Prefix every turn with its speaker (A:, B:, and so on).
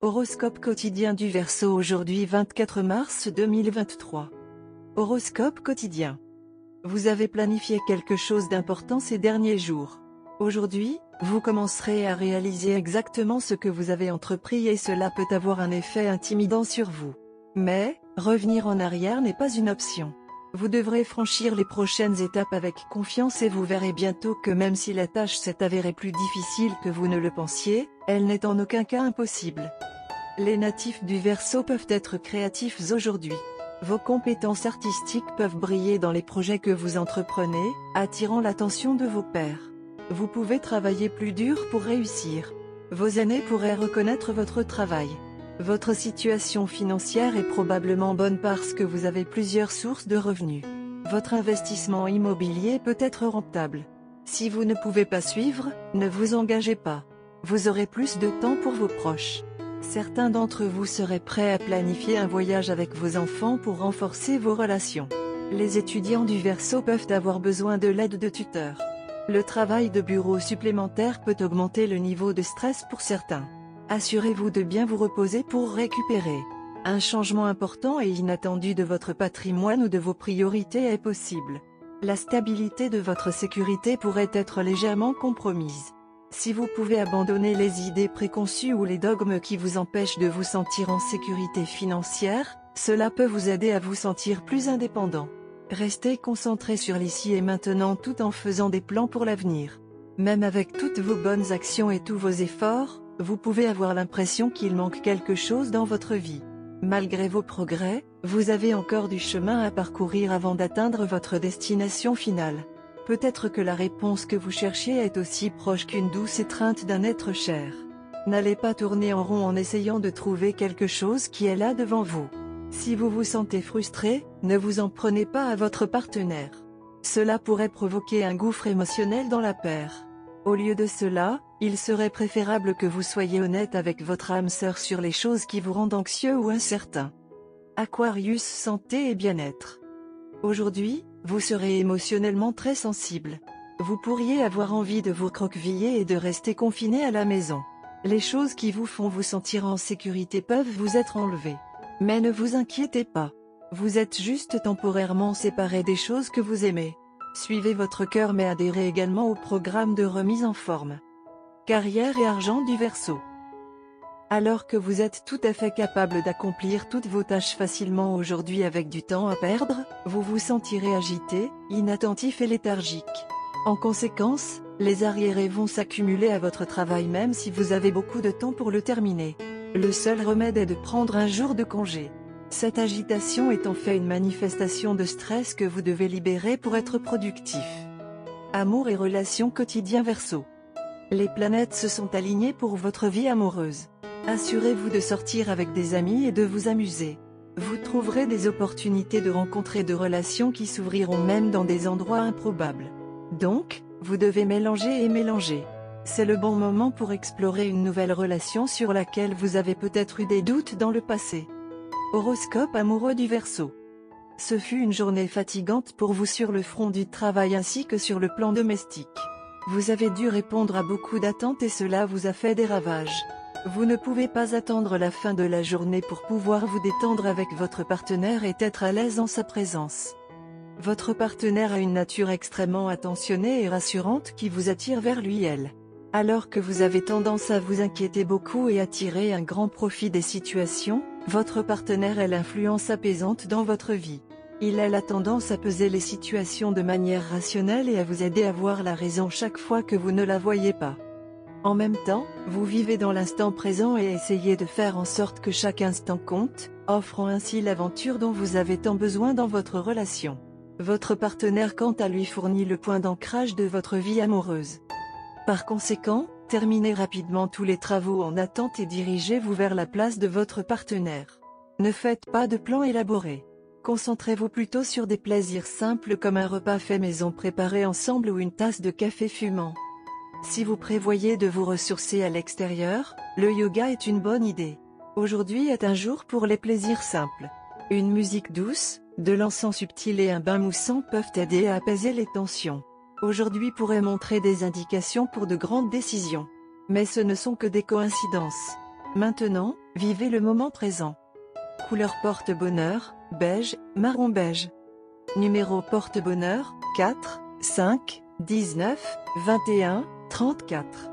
A: Horoscope quotidien du Verseau aujourd'hui 24 mars 2023. Horoscope quotidien. Vous avez planifié quelque chose d'important ces derniers jours. Aujourd'hui, vous commencerez à réaliser exactement ce que vous avez entrepris et cela peut avoir un effet intimidant sur vous. Mais, revenir en arrière n'est pas une option. Vous devrez franchir les prochaines étapes avec confiance et vous verrez bientôt que même si la tâche s'est avérée plus difficile que vous ne le pensiez, elle n'est en aucun cas impossible. Les natifs du Verseau peuvent être créatifs aujourd'hui. Vos compétences artistiques peuvent briller dans les projets que vous entreprenez, attirant l'attention de vos pairs. Vous pouvez travailler plus dur pour réussir. Vos aînés pourraient reconnaître votre travail. Votre situation financière est probablement bonne parce que vous avez plusieurs sources de revenus. Votre investissement immobilier peut être rentable. Si vous ne pouvez pas suivre, ne vous engagez pas. Vous aurez plus de temps pour vos proches. Certains d'entre vous seraient prêts à planifier un voyage avec vos enfants pour renforcer vos relations. Les étudiants du Verseau peuvent avoir besoin de l'aide de tuteurs. Le travail de bureau supplémentaire peut augmenter le niveau de stress pour certains. Assurez-vous de bien vous reposer pour récupérer. Un changement important et inattendu de votre patrimoine ou de vos priorités est possible. La stabilité de votre sécurité pourrait être légèrement compromise. Si vous pouvez abandonner les idées préconçues ou les dogmes qui vous empêchent de vous sentir en sécurité financière, cela peut vous aider à vous sentir plus indépendant. Restez concentré sur l'ici et maintenant tout en faisant des plans pour l'avenir. Même avec toutes vos bonnes actions et tous vos efforts, vous pouvez avoir l'impression qu'il manque quelque chose dans votre vie. Malgré vos progrès, vous avez encore du chemin à parcourir avant d'atteindre votre destination finale. Peut-être que la réponse que vous cherchiez est aussi proche qu'une douce étreinte d'un être cher. N'allez pas tourner en rond en essayant de trouver quelque chose qui est là devant vous. Si vous vous sentez frustré, ne vous en prenez pas à votre partenaire. Cela pourrait provoquer un gouffre émotionnel dans la paire. Au lieu de cela, il serait préférable que vous soyez honnête avec votre âme sœur sur les choses qui vous rendent anxieux ou incertain. Aquarius, santé et bien-être. Aujourd'hui, vous serez émotionnellement très sensible. Vous pourriez avoir envie de vous recroqueviller et de rester confiné à la maison. Les choses qui vous font vous sentir en sécurité peuvent vous être enlevées. Mais ne vous inquiétez pas. Vous êtes juste temporairement séparé des choses que vous aimez. Suivez votre cœur mais adhérez également au programme de remise en forme. Carrière et argent du Verseau. Alors que vous êtes tout à fait capable d'accomplir toutes vos tâches facilement aujourd'hui avec du temps à perdre, vous vous sentirez agité, inattentif et léthargique. En conséquence, les arriérés vont s'accumuler à votre travail même si vous avez beaucoup de temps pour le terminer. Le seul remède est de prendre un jour de congé. Cette agitation est en fait une manifestation de stress que vous devez libérer pour être productif. Amour et relations quotidien Verseau. Les planètes se sont alignées pour votre vie amoureuse. Assurez-vous de sortir avec des amis et de vous amuser. Vous trouverez des opportunités de rencontrer de relations qui s'ouvriront même dans des endroits improbables. Donc, vous devez mélanger et mélanger. C'est le bon moment pour explorer une nouvelle relation sur laquelle vous avez peut-être eu des doutes dans le passé. Horoscope amoureux du Verseau. Ce fut une journée fatigante pour vous sur le front du travail ainsi que sur le plan domestique. Vous avez dû répondre à beaucoup d'attentes et cela vous a fait des ravages. Vous ne pouvez pas attendre la fin de la journée pour pouvoir vous détendre avec votre partenaire et être à l'aise en sa présence. Votre partenaire a une nature extrêmement attentionnée et rassurante qui vous attire vers lui-elle. Alors que vous avez tendance à vous inquiéter beaucoup et à tirer un grand profit des situations, votre partenaire est l'influence apaisante dans votre vie. Il a la tendance à peser les situations de manière rationnelle et à vous aider à voir la raison chaque fois que vous ne la voyez pas. En même temps, vous vivez dans l'instant présent et essayez de faire en sorte que chaque instant compte, offrant ainsi l'aventure dont vous avez tant besoin dans votre relation. Votre partenaire quant à lui fournit le point d'ancrage de votre vie amoureuse. Par conséquent, terminez rapidement tous les travaux en attente et dirigez-vous vers la place de votre partenaire. Ne faites pas de plan élaboré. Concentrez-vous plutôt sur des plaisirs simples comme un repas fait maison préparé ensemble ou une tasse de café fumant. Si vous prévoyez de vous ressourcer à l'extérieur, le yoga est une bonne idée. Aujourd'hui est un jour pour les plaisirs simples. Une musique douce, de l'encens subtil et un bain moussant peuvent aider à apaiser les tensions. Aujourd'hui pourrait montrer des indications pour de grandes décisions. Mais ce ne sont que des coïncidences. Maintenant, vivez le moment présent. Couleur porte-bonheur, beige, marron beige. Numéro porte-bonheur, 4, 5, 19, 21, 34.